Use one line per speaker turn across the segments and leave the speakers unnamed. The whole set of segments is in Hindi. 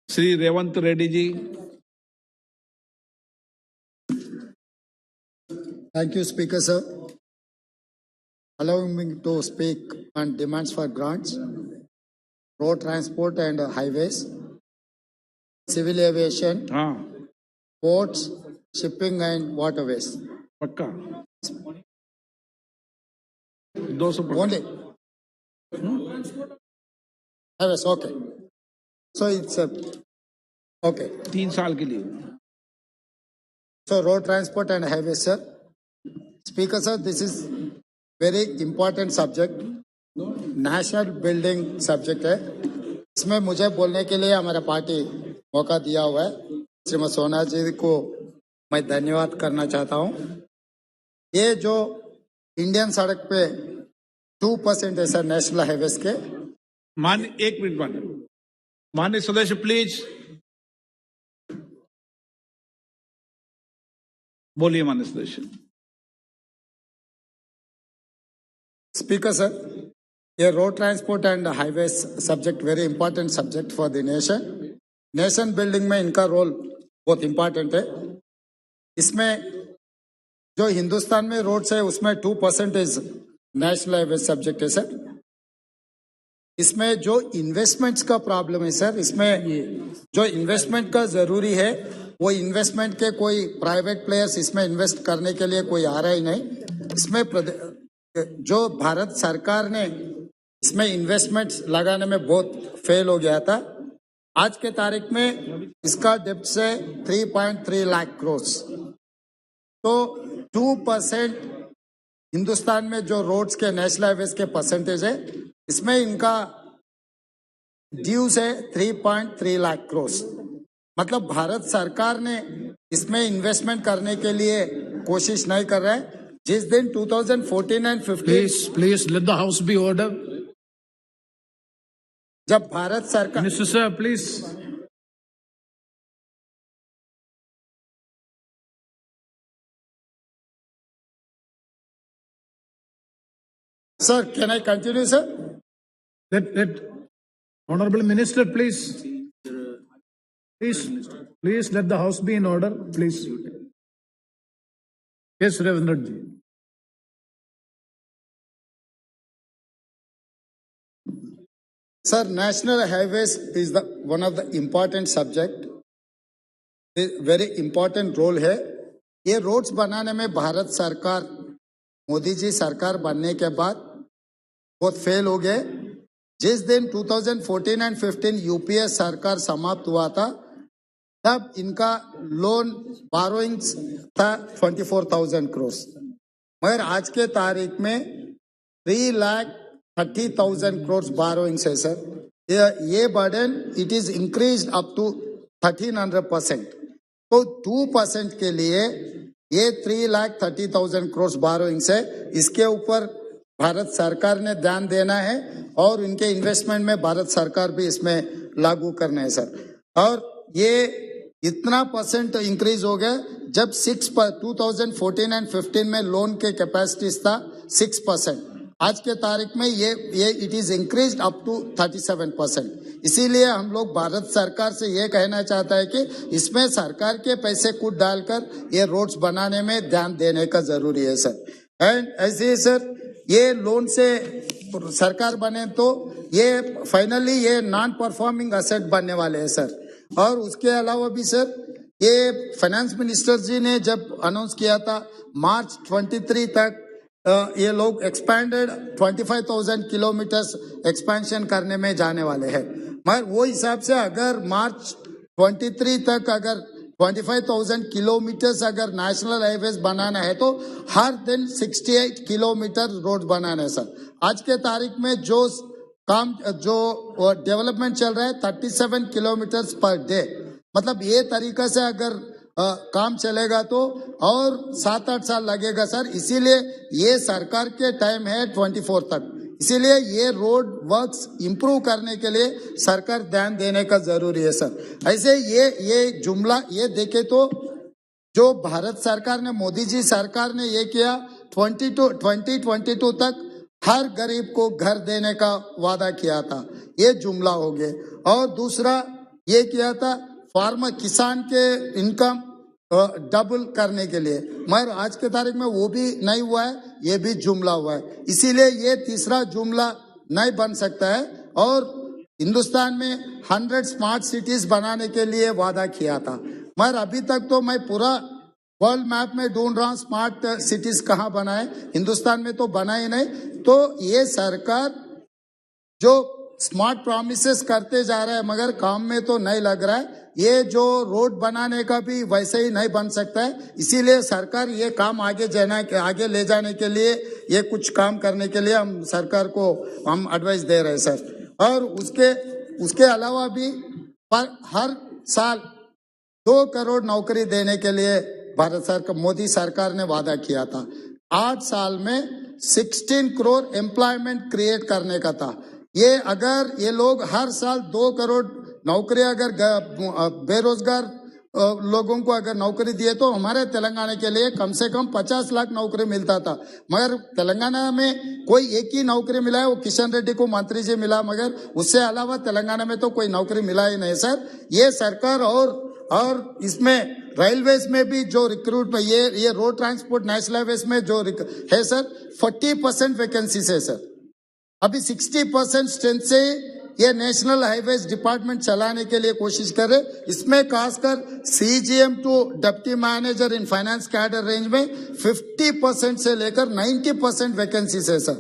Shri Revanth Reddy ji.
Thank you, Speaker, sir. Allowing me to speak on demands for grants, road transport and highways, civil aviation,
हाँ
ports, shipping and waterways.
पक्का 200 पक्का।
Only highways, okay. So it's okay.
3 साल के लिए।
So road transport and highways, sir. Speaker, sir, this is very important subject. National building subject है। इसमें मुझे बोलने के लिए हमारा पार्टी मौका दिया हुआ है। श्रीमती सोना जी को मैं धन्यवाद करना चाहता हूं। ये जो इंडियन सड़क पे 2% है सर नेशनल हाईवेज के।
मान 1 मिनट माननीय सदस्य प्लीज बोलिए। माननीय सदस्य।
स्पीकर सर, ये road transport and highways subject very important subject for the nation. Nation building में इनका रोल बहुत इंपॉर्टेंट है। इसमें जो हिंदुस्तान में रोड्स है उसमें 2% नेशनल हाईवेज सब्जेक्ट है सर। इसमें जो इन्वेस्टमेंट्स का प्रॉब्लम है सर, इसमें जो इन्वेस्टमेंट का जरूरी है वो इन्वेस्टमेंट के कोई प्राइवेट प्लेयर्स इसमें इन्वेस्ट करने के लिए कोई आ रहा ही नहीं। इसमें जो भारत सरकार ने इसमें इन्वेस्टमेंट लगाने में बहुत फेल हो गया था। आज के तारीख में इसका डेप्थ से 3.3 लाख करोड़। तो 2% हिंदुस्तान में जो रोड्स के नेशनल हाईवेज के परसेंटेज है, इसमें इनका ड्यूज है 3.3 लाख करोड़। मतलब भारत सरकार ने इसमें इन्वेस्टमेंट करने के लिए कोशिश नहीं कर रहा है। जिस दिन 2014 and 15
Please let the house be order.
जब भारत सरकार
Mr. Sir, please.
Sir, can I continue, sir?
Let Honorable Minister, please. Please let the house be in order, please. Yes, Ravindra ji.
Sir, national highways is the one of the important subject. Very important role है। ये रोड्स बनाने में भारत सरकार, मोदी जी सरकार बनने के बाद बहुत फेल हो गए। जिस दिन 2014 एंड 15 यूपीए सरकार समाप्त हुआ था, तब इनका लोन बारोइंग्स था 24,000 करोड़। मगर आज के तारीख में 3,30,000 करोड़ बारोइंग्स है सर। ये burden it is increased up to 1300%। तो 2% के लिए ये 3,30,000 करोड़ बारोइंग्स है। इसके ऊपर भारत सरकार ने ध्यान देना है और इनके इन्वेस्टमेंट में भारत सरकार भी इसमें लागू करना है सर। और ये इतना परसेंट इंक्रीज हो गया। जब 2014 एंड 15 में लोन के कैपेसिटी था 6%, आज के तारीख में ये it is increased up to 37%। इसीलिए हम लोग भारत सरकार से ये कहना चाहता है कि इसमें सरकार के पैसे कूद डालकर ये रोड्स बनाने में ध्यान देने का जरूरी है सर। एंड ऐसे ही सर, ये लोन से सरकार बने तो ये फाइनली ये नॉन परफॉर्मिंग असेट बनने वाले हैं सर। और उसके अलावा भी सर, ये फाइनेंस मिनिस्टर जी ने जब अनाउंस किया था मार्च 23 तक ये लोग एक्सपैंडेड 25,000 किलोमीटर्स एक्सपेंशन करने में जाने वाले हैं। मगर वो हिसाब से अगर मार्च 23 तक अगर 25,000 किलोमीटर्स अगर नेशनल हाईवेज बनाना है तो हर दिन 68 किलोमीटर रोड बनाना है सर। आज के तारीख में जो काम जो डेवलपमेंट चल रहा है 37 किलोमीटर पर डे। मतलब ये तरीका से अगर काम चलेगा तो और 7-8 साल लगेगा सर। इसीलिए ये सरकार के टाइम है 24 तक। इसीलिए ये रोड वर्क्स इंप्रूव करने के लिए सरकार ध्यान देने का जरूरी है सर। ऐसे ये जुमला ये देखे तो जो भारत सरकार ने, मोदी जी सरकार ने ये किया 2022 तक हर गरीब को घर देने का वादा किया था, ये जुमला हो गया। और दूसरा ये किया था फार्मर किसान के इनकम डबल करने के लिए, मगर आज के तारीख में वो भी नहीं हुआ है, ये भी जुमला हुआ है। इसीलिए ये तीसरा जुमला नहीं बन सकता है। और हिंदुस्तान में 100 स्मार्ट सिटीज बनाने के लिए वादा किया था, मगर अभी तक तो मैं पूरा वर्ल्ड मैप में ढूंढ रहा हूँ स्मार्ट सिटीज कहाँ बना है, हिंदुस्तान में तो बना ही नहीं। तो ये सरकार जो स्मार्ट प्रॉमिसेस करते जा रहा है मगर काम में तो नहीं लग रहा है। ये जो रोड बनाने का भी वैसे ही नहीं बन सकता है। इसीलिए सरकार ये काम आगे ले जाने के लिए, ये कुछ काम करने के लिए हम सरकार को हम एडवाइस दे रहे हैं सर। और उसके अलावा भी हर साल 2 करोड़ नौकरी देने के लिए भारत सरकार, मोदी सरकार ने वादा किया था। 8 साल में 16 करोड़ एम्प्लॉयमेंट क्रिएट करने का था। ये अगर ये लोग हर साल 2 करोड़ नौकरी अगर बेरोजगार लोगों को अगर नौकरी दिए तो हमारे तेलंगाना के लिए कम से कम 50 लाख नौकरी मिलता था। मगर तेलंगाना में कोई एक ही नौकरी मिला है, वो किशन रेड्डी को मंत्री जी मिला, मगर उससे अलावा तेलंगाना में तो कोई नौकरी मिला ही नहीं सर। ये सरकार और इसमें रेलवेज में भी जो रिक्रूट ये रोड ट्रांसपोर्ट नेशनल हाईवेज में जो है सर 40% वैकेंसी है सर। अभी 60% स्ट्रेंथ से ये नेशनल हाईवेज डिपार्टमेंट चलाने के लिए कोशिश कर रहे। इसमें खासकर CGM to deputy manager in finance cadre range में 50% से लेकर 90% वैकेंसी है सर।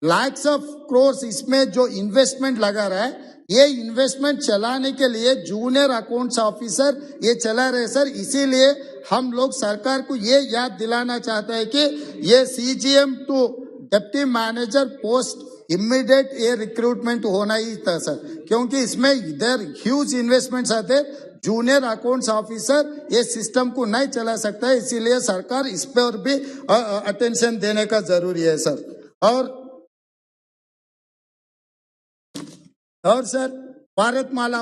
लैक्स ऑफ क्रोर्स इसमें जो इन्वेस्टमेंट लगा रहा है, ये इन्वेस्टमेंट चलाने के लिए जूनियर अकाउंट्स ऑफिसर ये चला रहे सर। इसीलिए हम लोग सरकार को ये याद दिलाना चाहते हैं कि ये CGM to deputy manager post immediate ये रिक्रूटमेंट होना ही था सर, क्योंकि इसमें इधर ह्यूज इन्वेस्टमेंट्स आते। जूनियर अकाउंट्स ऑफिसर ये सिस्टम को नहीं चला सकता है, इसीलिए सरकार इस पर भी अटेंशन देने का जरूरी है सर। और सर भारतमाला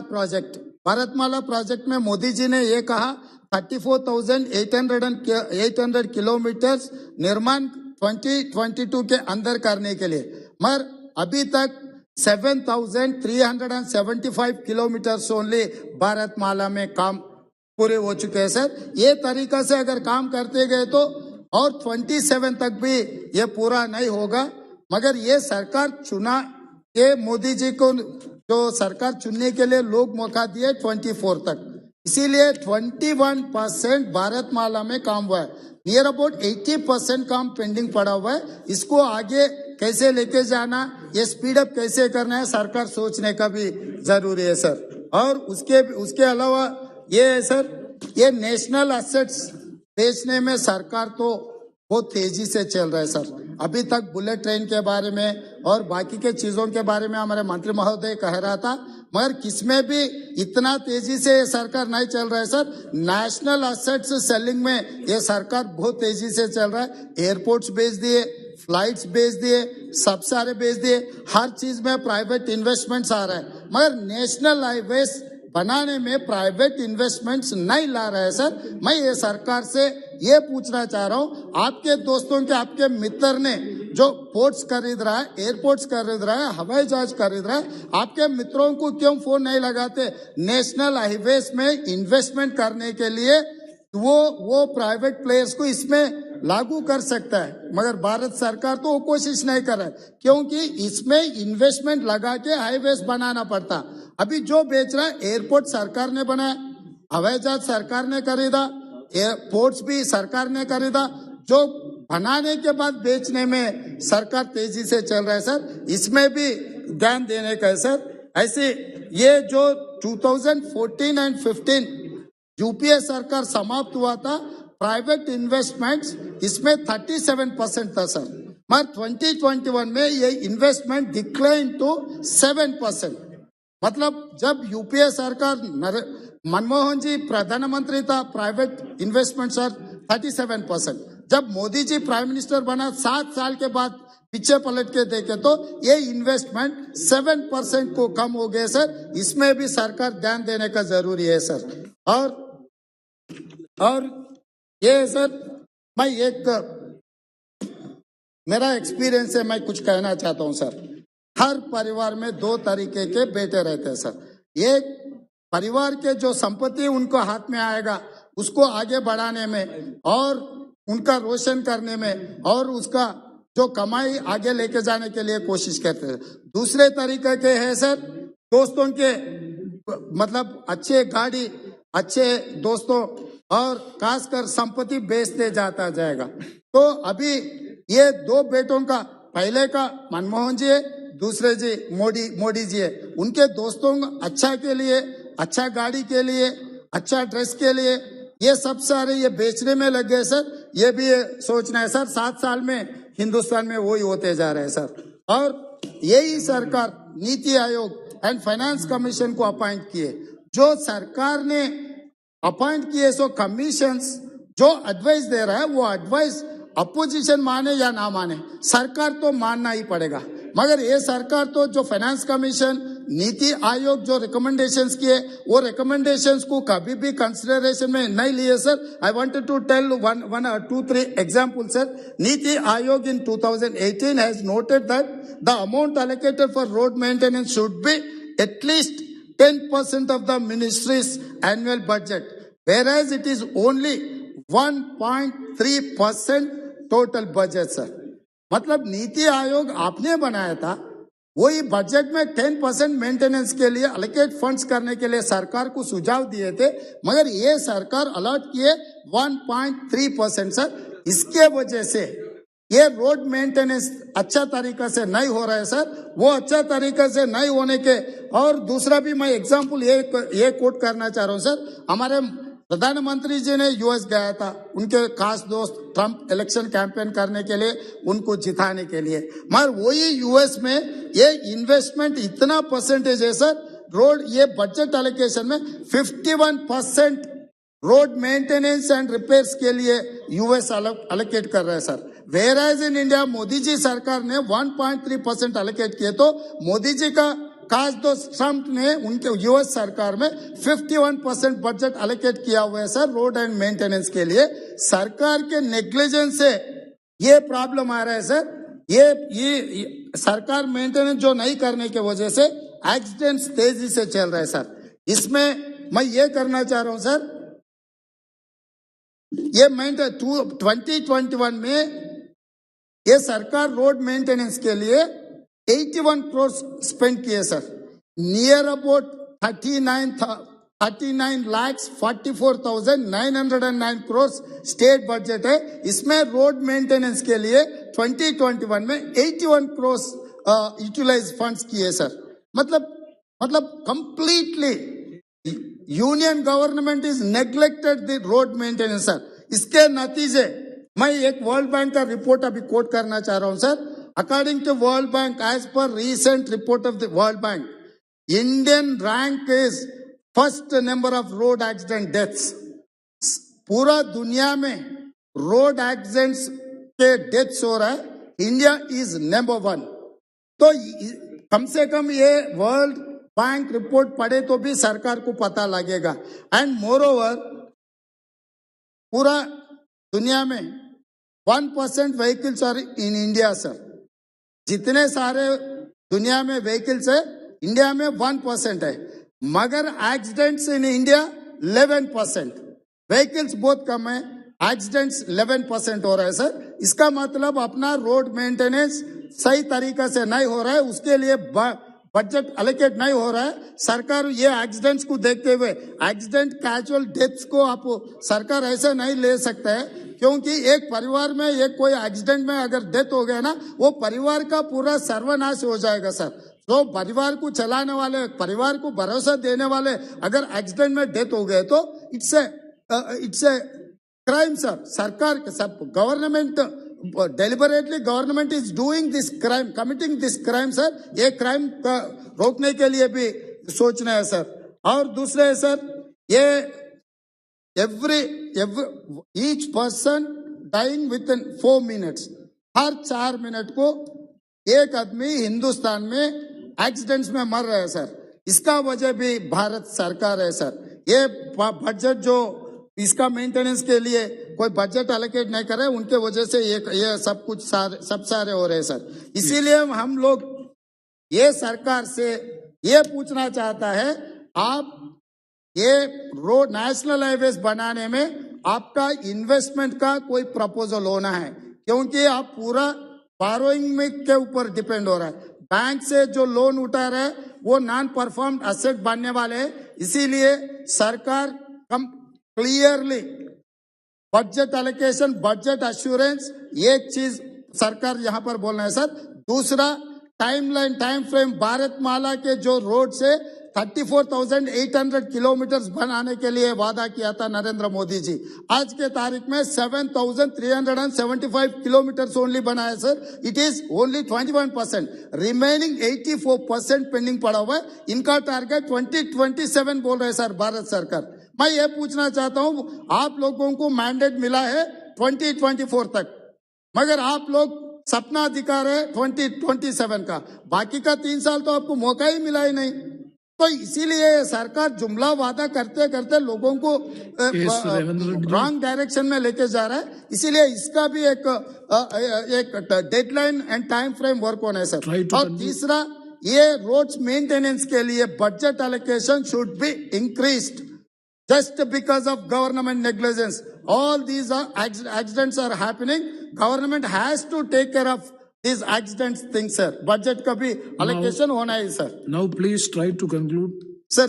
प्रोजेक्ट में मोदी जी ने ये कहा 34,800 किलोमीटर निर्माण 2022 के अंदर करने के लिए, मगर अभी तक 7,375 किलोमीटर ओनली भारतमाला में काम पूरे हो चुके हैं सर। ये तरीका से अगर काम करते गए तो और 27 तक भी ये पूरा नहीं होगा, मगर ये सरकार चुना के मोदी जी को जो सरकार चुनने के लिए लोग मौका दिए 24 तक, इसीलिए 21% भारतमाला में काम हुआ है। नियर अबाउट 80% काम पेंडिंग पड़ा हुआ है। इसको आगे कैसे लेके जाना, ये स्पीड अप कैसे करना है, सरकार सोचने का भी जरूरी है सर। और उसके अलावा ये है सर, ये नेशनल एसेट्स बेचने में सरकार तो बहुत तेजी से चल रहा है सर। अभी तक बुलेट ट्रेन के बारे में और बाकी के चीजों के बारे में हमारे मंत्री महोदय कह रहा था, मगर किसमें भी इतना तेजी से सरकार नहीं चल रहा है सर। नेशनल एसेट्स सेलिंग में ये सरकार बहुत तेजी से चल रहा है। एयरपोर्ट्स बेच दिए, फ्लाइट्स बेच दिए, सब सारे बेच दिए, हर चीज में प्राइवेट इन्वेस्टमेंट्स आ रहा है, मगर नेशनल हाईवेज बनाने में प्राइवेट इन्वेस्टमेंट्स नहीं ला रहे हैं सर। मैं ये सरकार से ये पूछना चाह रहा हूँ, आपके दोस्तों के आपके मित्र ने जो पोर्ट्स खरीद रहा है, एयरपोर्ट्स खरीद रहा है, हवाई जहाज खरीद रहा है, आपके मित्रों को क्यों फोन नहीं लगाते नेशनल हाईवेज में इन्वेस्टमेंट करने के लिए? वो प्राइवेट प्लेयर्स को इसमें लागू कर सकता है, मगर भारत सरकार तो वो कोशिश नहीं कर रहा है, क्योंकि इसमें इन्वेस्टमेंट लगा के हाईवेज बनाना पड़ता। अभी जो बेच रहा है एयरपोर्ट सरकार ने बनाया, हवाई जहाज सरकार ने खरीदा, एयरपोर्ट्स भी सरकार ने खरीदा, जो बनाने के बाद बेचने में सरकार तेजी से चल रहा है सर। इसमें भी ध्यान देने का है सर। ऐसे ये जो 2014 एंड 15 यूपीए सरकार समाप्त हुआ था, प्राइवेट इन्वेस्टमेंट्स इसमें 37% था सर, मगर 2021 में ये इन्वेस्टमेंट डिक्लाइन टू 7%। मतलब जब यूपीए सरकार मनमोहन जी प्रधानमंत्री था, प्राइवेट इन्वेस्टमेंट सर 37%। जब मोदी जी प्राइम मिनिस्टर बना 7 साल के बाद पीछे पलट के देखे तो ये इन्वेस्टमेंट 7% को कम हो गए सर। इसमें भी सरकार ध्यान देने का जरूरी है सर। और ये सर, मैं मेरा एक्सपीरियंस है, मैं कुछ कहना चाहता हूँ सर। हर परिवार में 2 तरीके के बेटे रहते हैं सर। एक परिवार के जो संपत्ति उनको हाथ में आएगा उसको आगे बढ़ाने में और उनका रोशन करने में और उसका जो कमाई आगे लेके जाने के लिए कोशिश करते हैं। दूसरे तरीके के है सर, दोस्तों के मतलब अच्छे गाड़ी, अच्छे दोस्तों और खासकर संपत्ति बेचते जाता जाएगा। तो अभी ये दो बेटों का, पहले का मनमोहन जी है, दूसरे जी मोदी जी है, उनके दोस्तों अच्छा के लिए, अच्छा गाड़ी के लिए, अच्छा ड्रेस के लिए ये सब सारे ये बेचने में लग गए सर। ये भी सोचना है सर, 7 साल में हिंदुस्तान में वही होते जा रहे हैं सर। और यही सरकार NITI Aayog and finance commission को अपॉइंट किए। जो सरकार ने अपॉइंट किए सो कमीशंस जो एडवाइस दे रहा है वो एडवाइस अपोजिशन माने या ना माने, सरकार तो मानना ही पड़ेगा। मगर ये सरकार तो जो फाइनेंस कमीशन, नीति आयोग जो रिकमेंडेशंस किए वो रिकमेंडेशंस को कभी भी कंसिडरेशन में नहीं लिए sir. I wanted to tell one or 2-3 examples sir. NITI Aayog in 2018 has noted that the amount allocated for road maintenance should be at least 10% of the ministry's annual budget, whereas it is only 1.3% total budget sir. मतलब नीति आयोग आपने बनाया था, वही बजट में 10% मेंटेनेंस के लिए अलोकेट फंड्स करने के लिए सरकार को सुझाव दिए थे, मगर ये सरकार अलॉट किए 1.3% सर। इसके वजह से ये रोड मेंटेनेंस अच्छा तरीका से नहीं हो रहा है सर। वो अच्छा तरीका से नहीं होने के, और दूसरा भी मैं एग्जांपल ये कोट करना चाह रहा हूँ सर। हमारे प्रधानमंत्री जी ने यूएस गया था, उनके खास दोस्त ट्रंप इलेक्शन कैंपेन करने के लिए, उनको जिताने के लिए, मगर वही यूएस में ये इन्वेस्टमेंट इतना परसेंटेज है सर, रोड ये बजट एलोकेशन में 51% रोड मेंटेनेंस एंड रिपेयर्स के लिए यूएस अलोकेट कर रहा है sir. Whereas in India Modi ji सरकार ने 1.3% अलोकेट किए, तो मोदी जी का खास दोस्त ट्रंप ने उनके यूएस सरकार में 51% बजट अलोकेट किया हुआ है सर रोड एंड मेंटेनेंस के लिए। सरकार के नेग्लिजेंस से ये प्रॉब्लम आ रहा है सर। ये सरकार मेंटेनेंस जो नहीं करने की वजह से एक्सीडेंट्स तेजी से चल रहा है सर। इसमें मैं ये करना चाह रहा हूं सर, ये 2021 में ये सरकार रोड मेंटेनेंस के लिए 81 करोड़ स्पेंड किए sir. Near about 39,44,909 crore state budget है। इसमें रोड मेंटेनेंस के लिए 2021 में 81 करोड़ यूटिलाइज फंड्स किए सर। मतलब completely union government is neglected the road maintenance sir. इसके नतीजे मैं एक वर्ल्ड बैंक का रिपोर्ट अभी कोट करना चाह रहा हूं sir. According to World Bank, as per recent report of the World Bank, Indian rank is first number of road accident deaths. पूरा दुनिया में रोड एक्सीडेंट्स के डेथ्स हो रहा है, इंडिया इज नंबर 1। तो कम से कम ये वर्ल्ड बैंक रिपोर्ट पढ़े तो भी सरकार को पता लगेगा। एंड मोर ओवर पूरा दुनिया में 1% vehicles are in India sir. जितने सारे दुनिया में व्हीकल्स है, इंडिया में 1% है, मगर एक्सीडेंट्स इन इंडिया 11%। व्हीकल्स बहुत कम है, एक्सीडेंट्स 11% हो रहा है सर। इसका मतलब अपना रोड मेंटेनेंस सही तरीका से नहीं हो रहा है, उसके लिए बजट अलोकेट नहीं हो रहा है। सरकार ये एक्सीडेंट्स को देखते हुए एक्सीडेंट कैजुअल डेथ्स को आप सरकार ऐसे नहीं ले सकता है, क्योंकि एक परिवार में एक कोई एक्सीडेंट में अगर डेथ हो गया ना, वो परिवार का पूरा सर्वनाश हो जाएगा सर। तो परिवार को चलाने वाले, परिवार को भरोसा देने वाले अगर एक्सीडेंट में डेथ हो गए तो इट्स ए क्राइम सर। सरकार सब government deliberately government is doing this crime, committing this crime sir। ये क्राइम रोकने के लिए भी सोचना है सर। और दूसरे है सर, ये each person dying within 4 minutes, हर 4 मिनट को एक आदमी हिंदुस्तान में एक्सीडेंट्स में मर रहा है सर। इसका वजह भी भारत सरकार है सर। ये बजट जो इसका मेंटेनेंस के लिए कोई बजट अलोकेट नहीं कर रहे, उनके वजह से ये सब कुछ सब सारे हो रहे हैं सर। इसीलिए हम लोग ये सरकार से ये पूछना चाहता है, आप ये रोड नेशनल हाईवेज बनाने में आपका इन्वेस्टमेंट का कोई प्रपोजल होना है, क्योंकि आप पूरा बारोइंग में के ऊपर डिपेंड हो रहा है। बैंक से जो लोन उठा रहे हैं वो नॉन परफॉर्म एसेट बनने वाले हैं, इसीलिए सरकार clearly budget allocation, budget assurance, एक चीज सरकार यहाँ पर बोलना है सर। दूसरा टाइम फ्रेम, भारतमाला के जो रोड से 34,800 किलोमीटर बनाने के लिए वादा किया था नरेंद्र मोदी जी, आज के तारीख में 7,375 किलोमीटर ओनली बना है sir. It is only 21%, remaining 84% pending पड़ा हुआ है। इनका टारगेट 2027 बोल रहे हैं सर भारत सरकार। मैं ये पूछना चाहता हूं, आप लोगों को मैंडेट मिला है 2024 तक, मगर आप लोग सपना दिखा रहे 2027 का, बाकी का 3 साल तो आपको मौका ही मिला ही नहीं। तो इसीलिए सरकार जुमला वादा करते करते लोगों को रॉन्ग डायरेक्शन में लेके जा रहा है। इसीलिए इसका भी एक deadline and time frame work होना है सर। और तीसरा, ये रोड्स मेंटेनेंस के लिए budget allocation should be increased just because of government negligence. All these accidents are happening. Government has to take care of these accidents things, sir. Budget का भी allocation होना है sir.
Now please try to conclude.
Sir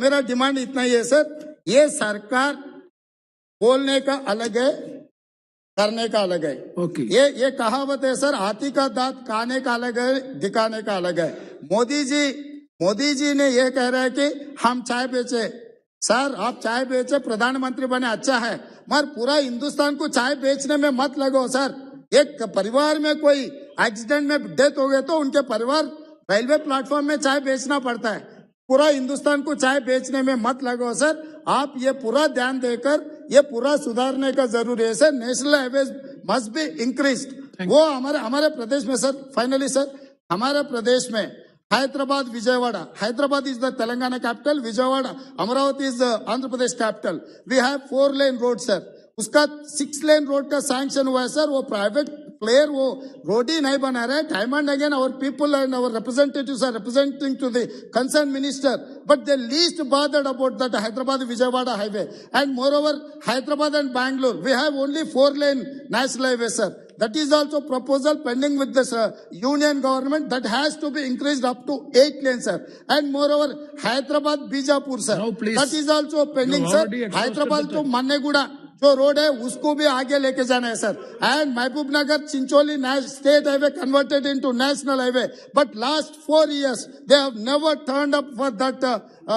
मेरा डिमांड इतना ही है सर, ये सरकार बोलने का अलग है, करने का अलग है।
Okay.
ये कहावत है सर, हाथी का दांत खाने का अलग है, दिखाने का अलग है। मोदी जी ने ये कह रहा है कि हम चाय बेचे। सर, आप चाय बेचे, प्रधानमंत्री बने, अच्छा है, मगर पूरा हिंदुस्तान को चाय बेचने में मत लगो सर। एक परिवार में कोई एक्सीडेंट में डेथ हो गए तो उनके परिवार रेलवे प्लेटफॉर्म में चाय बेचना पड़ता है। पूरा हिंदुस्तान को चाय बेचने में मत लगो सर। आप ये पूरा ध्यान देकर ये पूरा सुधारने का जरूरी है sir. National highways must be increased. वो हमारे प्रदेश में सर, फाइनली सर, हमारे प्रदेश में Hyderabad, Vijayawada. Hyderabad is the Telangana capital. Vijayawada, Amravati is the Andhra Pradesh capital. We have 4-lane road, sir. उसका 6-lane road का sanction हुआ है सर। वो प्राइवेट प्लेयर वो रोड ही नहीं बना रहे। Time and again our people and our representatives are representing to the concerned minister, but they least bothered about that Hyderabad Vijayawada highway. And moreover, Hyderabad and Bangalore, we have only 4-lane national highway, sir. That is also proposal pending with the union government, that has to be increased up to 8 lanes, sir. And moreover, Hyderabad Bijapur, sir,
no, please.
that is also pending, sir. Hyderabad to Manneguda जो रोड है उसको भी आगे लेके जाना है sir. And Mahbubnagar Chincholi state highway converted into national highway, but last 4 years they have never turned up for that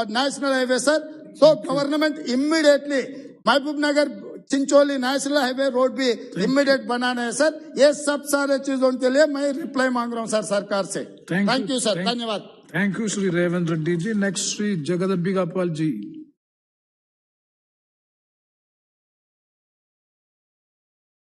national highway, sir. So government immediately Mehboob Nagar Chincholi national highway road भी इमीडिएट बनाना है सर। ये सब सारे चीजों के लिए मैं रिप्लाई मांग रहा हूँ सर सरकार से। थैंक यू सर, धन्यवाद।
Thank you, Shri Revan Reddy ji. Next, Shri Jagadambika Pal ji.